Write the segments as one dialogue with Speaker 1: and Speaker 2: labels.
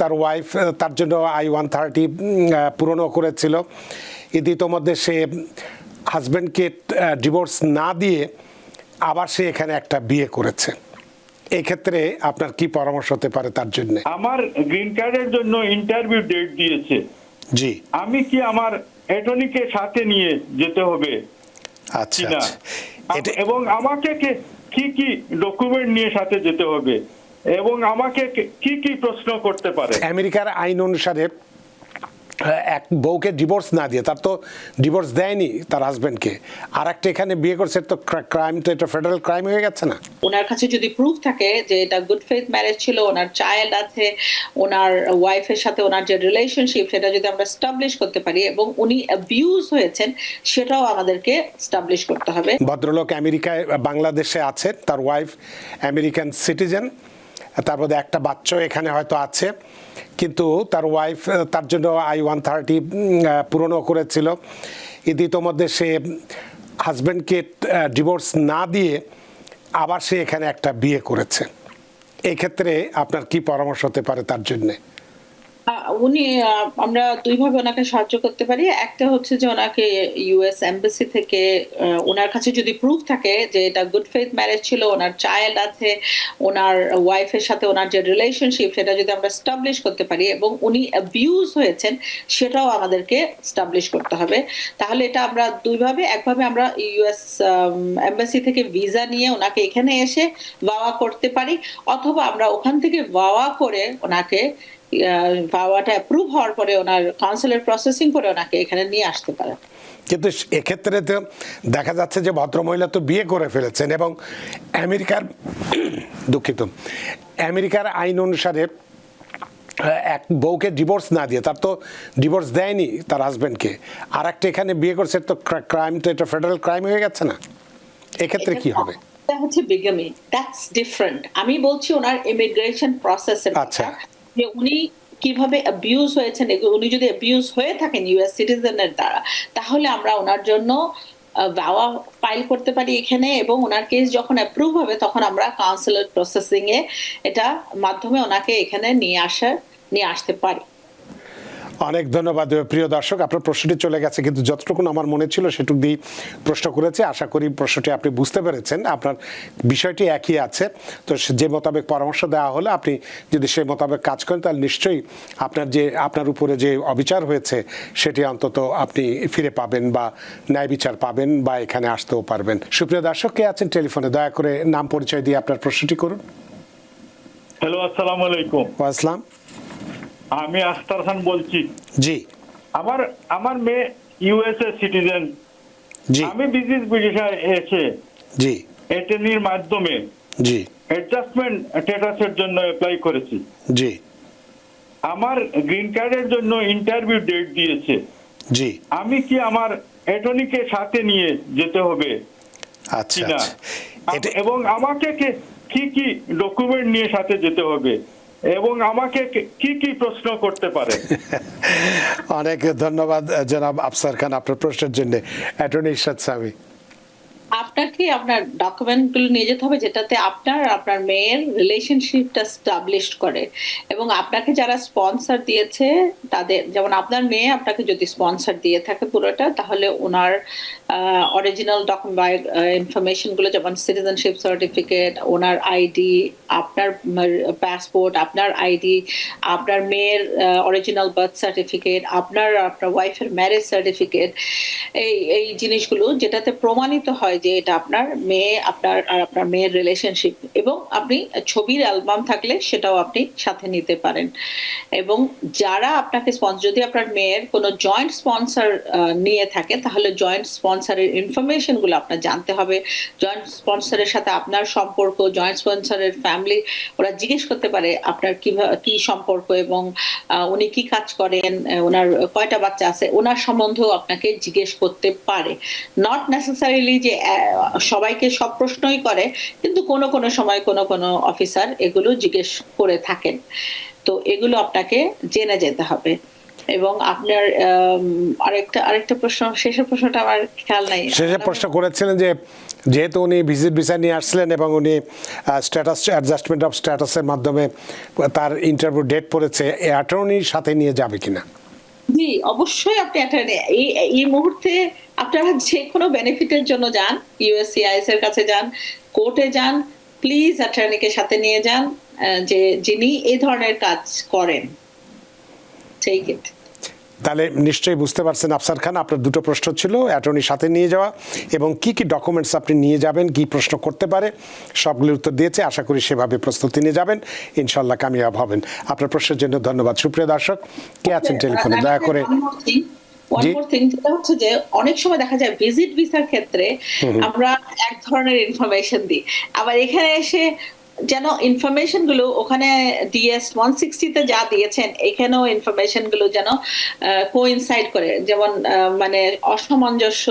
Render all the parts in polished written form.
Speaker 1: তার ওয়াইফ তার জন্য I-130 পূরণও করেছিল। ইতিমধ্যে সে হাজব্যান্ডকে ডিভোর্স না দিয়ে আবার সে এখানে একটা বিয়ে করেছে। এই ক্ষেত্রে আপনার কি পরামর্শ হতে পারে তার জন্য?
Speaker 2: আমার গ্রিন কার্ডের জন্য ইন্টারভিউ ডেট দিয়েছে।
Speaker 1: জি,
Speaker 2: আমি কি আমার অ্যাটর্নিকে সাথে নিয়ে যেতে হবে?
Speaker 1: আচ্ছা
Speaker 2: কিনা?
Speaker 1: এটা
Speaker 2: এবং আমাকে কি কি ডকুমেন্ট নিয়ে সাথে যেতে হবে এবং আমাকে কি কি প্রশ্ন করতে পারে?
Speaker 1: আমেরিকার আইন অনুসারে এক বউকে ডিভোর্স না দিয়ে, তার তো ডিভোর্স দেয়নি তার হাজব্যান্ডকে, আর একটা এখানে বিয়ে করছে, তো ক্রাইম, তো এটা ফেডারেল ক্রাইম হয়ে গেছে না?
Speaker 3: ওনার কাছে যদি প্রুফ থাকে যে এটা গুড ফেথ ম্যারেজ ছিল, ওনার চাইল্ড আছে, ওনার ওয়াইফের সাথে ওনার যে রিলেশনশিপ সেটা যদি আমরা স্টাবলিশ করতে পারি এবং উনি অ্যাবিউজ হয়েছেন সেটাও আমাদেরকে স্টাবলিশ করতে হবে।
Speaker 1: ভদ্রলোক আমেরিকায় বাংলাদেশে আছে, তার ওয়াইফ আমেরিকান সিটিজেন, তারপরে একটা বাচ্চাও এখানে হয়তো আছে, কিন্তু তার ওয়াইফ তার জন্য I-130 পূরণও করেছিল। ইতিমধ্যে সে হাজব্যান্ডকে ডিভোর্স না দিয়ে আবার সে এখানে একটা বিয়ে করেছে। এই ক্ষেত্রে আপনার কি পরামর্শ হতে পারে তার জন্যে?
Speaker 3: উনি আমরা দুইভাবে ওনাকে সাহায্য করতে পারি। একটা হচ্ছে যে ওনাকে ইউএস এমবাসি থেকে ওনার কাছে যদি প্রুফ থাকে যে এটা গুড ফেথ ম্যারেজ ছিল, ওনার চাইল্ড আছে, ওনার ওয়াইফের সাথে ওনার যে রিলেশনশিপ সেটা যদি আমরা স্টাবলিশ করতে পারি এবং উনি অ্যাবিউজ হয়েছেন সেটাও আমাদেরকে স্টাবলিশ করতে হবে। তাহলে এটা আমরা দুইভাবে, একভাবে আমরা ইউএস এমবাসি থেকে ভিসা নিয়ে ওনাকে এখানে এসে ভাওয়া করতে পারি, অথবা আমরা ওখান থেকে ভাওয়া করে ওনাকে ভাওয়াটা অ্যাপ্রুভ হওয়ার পরে ওনার কাউন্সিলের প্রসেসিং করে ওনাকে এখানে নিয়ে আসতে পারে।
Speaker 1: কিন্তু এক্ষেত্রে তো দেখা যাচ্ছে যে ভদ্রমহিলা তো বিয়ে করে ফেলেছেন এবং আমেরিকার দুঃখিত আমেরিকার আইন অনুসারে এক বউকে ডিভোর্স না দিয়ে, তার তো ডিভোর্স দেয়নি তার হাজব্যান্ডকে, আর একটা এখানে বিয়ে করছে, তো ক্রাইম, তো এটা ফেডারেল ক্রাইম হয়ে গেছে না? এক্ষেত্রে কি হবে?
Speaker 3: এটা হচ্ছে বিগামি, দ্যাটস ডিফারেন্ট। আমি বলছি ওনার ইমিগ্রেশন প্রসেসের
Speaker 1: আচ্ছা,
Speaker 3: যে উনি কিভাবে অ্যাবিউজ হয়েছেন। উনি যদি অ্যাবিউজ হয়ে থাকেন ইউএস সিটিজেনের দ্বারা, তাহলে আমরা ওনার জন্য ভাওয়া ফাইল করতে পারি এখানে, এবং ওনার কেস যখন অ্যাপ্রুভ হবে তখন আমরা কাউন্সিলের প্রসেসিং এ এটা মাধ্যমে ওনাকে এখানে নিয়ে আসতে পারি।
Speaker 1: অনেক ধন্যবাদ প্রিয় দর্শক, আপনার প্রশ্নটি চলে গেছে, কিন্তু যতটুকু আমার মনে ছিল সেটুকু দিয়ে প্রশ্ন করেছে। আশা করি প্রশ্নটি আপনি বুঝতে পেরেছেন, আপনার বিষয়টি একই আছে। তো যে মোতাবেক পরামর্শ দেওয়া হলে আপনি যদি সেই মোতাবেক কাজ করেন তাহলে নিশ্চয়ই আপনার উপরে যে অবিচার হয়েছে সেটি অন্তত আপনি ফিরে পাবেন বা ন্যায় বিচার পাবেন বা এখানে আসতেও পারবেন। সুপ্রিয় দর্শক, কে আছেন টেলিফোনে? দয়া করে নাম পরিচয় দিয়ে আপনার প্রশ্নটি করুন।
Speaker 2: হ্যালো, আসসালামু আলাইকুম।
Speaker 1: ওয়াসলাম,
Speaker 2: আমি আখতার খান বলছি।
Speaker 1: জি,
Speaker 2: আমার মেয়ে ইউএসএ সিটিজেন।
Speaker 1: জি,
Speaker 2: আমি বিজনেস ভিসায় এসে
Speaker 1: জি,
Speaker 2: অ্যাটর্নির মাধ্যমে
Speaker 1: জি,
Speaker 2: অ্যাডজাস্টমেন্ট স্ট্যাটাসের জন্য অ্যাপ্লাই করেছি।
Speaker 1: জি,
Speaker 2: আমার গ্রিন কার্ডের জন্য ইন্টারভিউ ডেট দিয়েছে।
Speaker 1: জি,
Speaker 2: আমি কি আমার অ্যাটর্নিকে সাথে নিয়ে যেতে হবে
Speaker 1: আচ্ছা
Speaker 2: কিনা?
Speaker 1: এটা
Speaker 2: এবং আমাকে কি কি ডকুমেন্ট নিয়ে সাথে যেতে হবে এবং আমাকে কি কি প্রশ্ন করতে পারে?
Speaker 1: অনেক ধন্যবাদ জনাব আফসার খান আপনার প্রশ্নের জন্য। অ্যাটর্নি ইরশাদ সামি,
Speaker 3: আপনাকে আপনার ডকুমেন্টগুলো নিয়ে যেতে হবে যেটাতে আপনার মেয়ের রিলেশনশিপটা স্টাবলিশ করে, এবং আপনাকে যারা স্পন্সর দিয়েছে তাদের, যেমন আপনার মেয়ে আপনাকে যদি স্পন্সর দিয়ে থাকে পুরোটা, তাহলে ওনার অরিজিনাল ডকুমেন্ট ইনফরমেশনগুলো, যেমন সিটিজেনশিপ সার্টিফিকেট, ওনার আইডি, আপনার পাসপোর্ট, আপনার আইডি, আপনার মেয়ের অরিজিনাল বার্থ সার্টিফিকেট, আপনার ওয়াইফের ম্যারেজ সার্টিফিকেট, এই জিনিসগুলো যেটাতে প্রমাণিত হয় যে এটা আপনার মেয়ে, আপনার মেয়ের রিলেশনশিপ, এবং আপনি ছবির অ্যালবাম থাকলে সেটাও আপনি সাথে নিতে পারেন। এবং যারা আপনাকে যদি আপনার মেয়ের কোনো জয়েন্ট স্পন্সর নিয়ে থাকে, তাহলে জয়েন্ট স্পন্সরের ইনফরমেশনগুলো আপনার জানতে হবে। জয়েন্ট স্পন্সরের সাথে আপনার সম্পর্ক, জয়েন্ট স্পন্সরের ফ্যামিলি, ওরা জিজ্ঞেস করতে পারে আপনার কি সম্পর্ক এবং উনি কি কাজ করেন, ওনার কয়টা বাচ্চা আছে, ওনার সম্বন্ধেও আপনাকে জিজ্ঞেস করতে পারে। নট নেসেসারিলি যে সবাইকে সব প্রশ্নই করে, কিন্তু কোনো সময় কোনো অফিসার এগুলো জিজ্ঞেস করে থাকেন। তো এগুলো আপনাকে জেনে যেতে হবে। এবং আপনার আরেকটা প্রশ্ন, শেষের প্রশ্নটা আমার খেয়াল নাই।
Speaker 1: শেষে প্রশ্ন করেছিলেন যে যেহেতু উনি ভিজিট ভিসা নিয়ে আসছিলেন এবং উনি স্ট্যাটাস অ্যাডজাস্টমেন্ট অফ স্ট্যাটাসের মাধ্যমে তার ইন্টারভিউ ডেট পড়েছে, অ্যাটর্নির সাথে নিয়ে যাবে কিনা?
Speaker 3: জি, অবশ্যই আপনি অ্যাটর্নি এই মুহূর্তে আপনারা যে কোনো বেনিফিটের জন্য যান, ইউএসসিআইএস এর কাছে যান, কোর্টে যান, প্লিজ অ্যাটর্নিকে সাথে নিয়ে যান, যে যিনি এই ধরনের কাজ করেন। Take it.
Speaker 1: তাহলে নিশ্চয়ই বুঝতে পারছেন আফসার খান, আপনার দুটো প্রশ্ন ছিল, অ্যাটর্নির সাথে নিয়ে যাওয়া এবং কি কি ডকুমেন্টস আপনি নিয়ে যাবেন, কি প্রশ্ন করতে পারে, সবগুলোর উত্তর দিয়েছে। আশা করি সেভাবে প্রস্তুতি নিয়ে যাবেন, ইনশাল্লাহ কামিয়াব হবেন। আপনার প্রশ্নের জন্য ধন্যবাদ। সুপ্রিয় দর্শক, কে আছেন টেলিফোনে? দয়া করে
Speaker 3: যেটা হচ্ছে যে অনেক সময় দেখা যায় ভিজিট ভিসার ক্ষেত্রে আমরা এক ধরনের ইনফরমেশন দিই, আবার এখানে এসে যেন ইনফরমেশন গুলো ওখানে DS 160 তে যা দিয়েছেন এখানেও ইনফরমেশন গুলো যেন কোইনসাইড করে, যেমন মানে অসামঞ্জস্য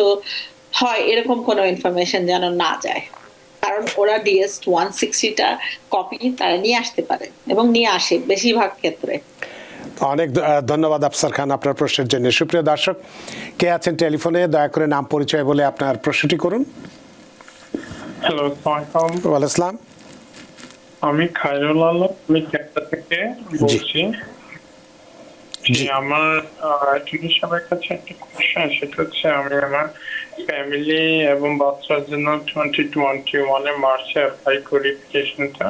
Speaker 3: হয় এরকম কোনো ইনফরমেশন যেন না যায়, কারণ ওরা DS 160টা কপি তারা নিয়ে আসতে পারে এবং নিয়ে আসে বেশিরভাগ ক্ষেত্রে।
Speaker 1: অনেক ধন্যবাদ আফসার খান আপনার প্রশ্নের জন্য। সুপ্রিয় দর্শক, কে আছেন টেলিফোনে? দয়া করে নাম পরিচয় বলে আপনার প্রশ্নটি করুন।
Speaker 2: হ্যালো, আসসালামু আলাইকুম।
Speaker 1: ওয়ালাইকুম আসসালাম।
Speaker 2: আমি খায়রুল আলম, আমি ক্যানাডা থেকে বলছি। আমার অ্যাটর্নি সাহেবের কাছে একটা কোশ্চেন, সেটা হচ্ছে আমি আমার ফ্যামিলি এবং বাচ্চার জন্য 2021 মার্চে অ্যাপ্লাই করি অ্যাপ্লিকেশনটা,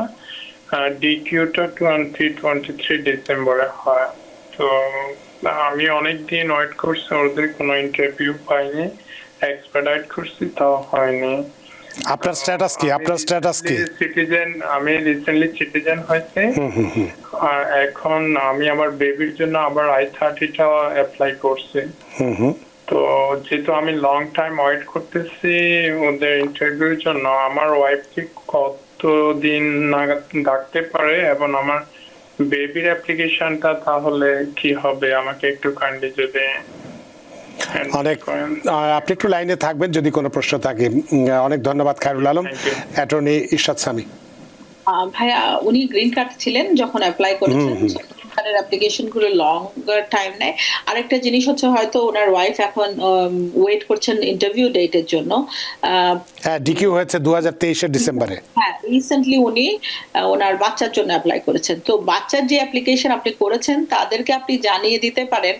Speaker 2: ডিকিউটা 2023 ডিসেম্বরে হয়। তো আমি অনেক দিন ওয়েট করছি, ওদের কোনো ইন্টারভিউ পাইনি, এক্সপেডিট করছি, তাও হয়নি।
Speaker 1: আপনার স্ট্যাটাস কি? আপনার স্ট্যাটাস কি?
Speaker 2: সিটিজেন, আমি রিসেন্টলি সিটিজেন হয়েছে। আর এখন আমি আমার বেবির জন্য আবার I-30টা অ্যাপ্লাই করছি। তো যেহেতু আমি লং টাইম ওয়েট করতেছি ওদের ইন্টারভিউর জন্য, আমার ওয়াইফ কি কতদিন নাগাদ ডাকতে পারে এবং আমার বেবির অ্যাপ্লিকেশনটা তাহলে কি হবে, আমাকে একটু কাইন্ডলি যদি
Speaker 1: অনেক আপনি একটু লাইনে থাকবেন যদি কোনো প্রশ্ন থাকে। অনেক ধন্যবাদ খায়রুল আলম। অ্যাটর্নি ইরশাদ সামি।
Speaker 3: ভাইয়া, উনি গ্রিন কার্ড ছিলেন যখন অ্যাপ্লাই করেছেন, কার্ডের অ্যাপ্লিকেশন গুলো লঙ্গার টাইম নেয়। আরেকটা জিনিস হচ্ছে হয়তো ওনার ওয়াইফ এখন ওয়েট করছেন ইন্টারভিউ ডেটের জন্য।
Speaker 1: হ্যাঁ, ডিকিউ হয়েছে 2023 ডিসেম্বরে।
Speaker 3: হ্যাঁ, রিসেন্টলি উনি ওনার বাচ্চার জন্য অ্যাপ্লাই করেছেন। তো বাচ্চার যে অ্যাপ্লিকেশন আপনি করেছেন তাদেরকে আপনি জানিয়ে দিতে পারেন,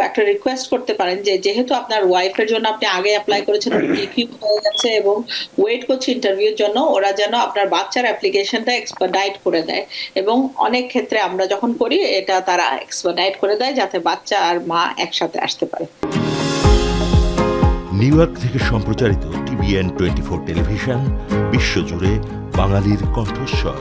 Speaker 3: একটা রিকোয়েস্ট করতে পারেন যে যেহেতু আপনার ওয়াইফের জন্য আপনি আগে অ্যাপ্লাই করেছেন, ডিকিউ হয়ে গেছে এবং ওয়েট করছে ইন্টারভিউর জন্য, ওরা যেন আপনার বাচ্চার অ্যাপ্লিকেশনটা এক্সপার্ডাইট করে দেয়। এবং অনেক ক্ষেত্রে আমরা যখন করি এটা তারা এক্সপার্ডাইট করে দেয় যাতে বাচ্চা আর মা একসাথে আসতে পারে।
Speaker 4: নিউ ইয়র্ক থেকে সম্প্রচারিত TVN 24 টেলিভিশন বিশ্বজুড়ে বাঙালির কণ্ঠস্বর।